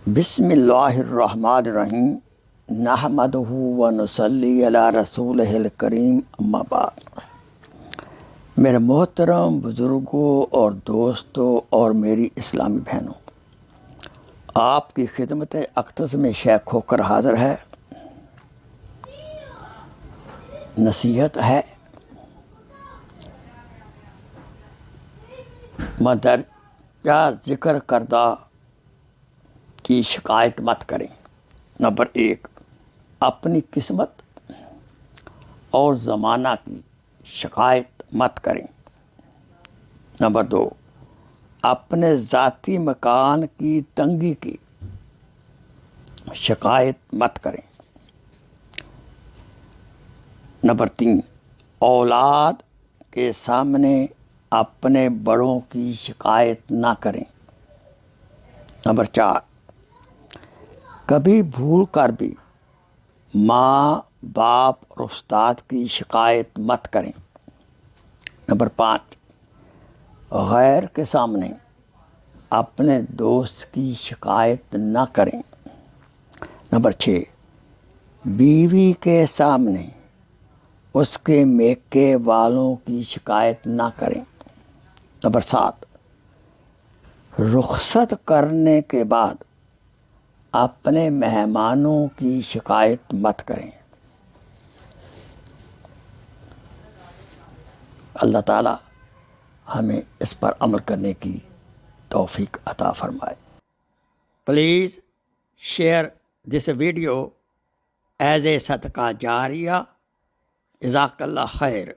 بسم اللہ الرحمن الرحیم نحمدہ و نصلی علی رسولہ الکریم اما بعد۔ میرے محترم بزرگوں اور دوستوں اور میری اسلامی بہنوں، آپ کی خدمت اقدس میں شیخ ہو کر حاضر ہے۔ نصیحت ہے، مندرجہ ذکر کردہ کی شکایت مت کریں۔ نمبر 1، اپنی قسمت اور زمانہ کی شکایت مت کریں۔ نمبر 2، اپنے ذاتی مکان کی تنگی کی شکایت مت کریں۔ نمبر 3، اولاد کے سامنے اپنے بڑوں کی شکایت نہ کریں۔ نمبر 4، کبھی بھول کر بھی ماں باپ اور استاد کی شکایت مت کریں۔ نمبر 5، غیر کے سامنے اپنے دوست کی شکایت نہ کریں۔ نمبر 6، بیوی کے سامنے اس کے میکے والوں کی شکایت نہ کریں۔ نمبر 7، رخصت کرنے کے بعد اپنے مہمانوں کی شکایت مت کریں۔ اللہ تعالی ہمیں اس پر عمل کرنے کی توفیق عطا فرمائے۔ Please share this video as a صدقہ جاریہ۔ جزاک اللہ خیر۔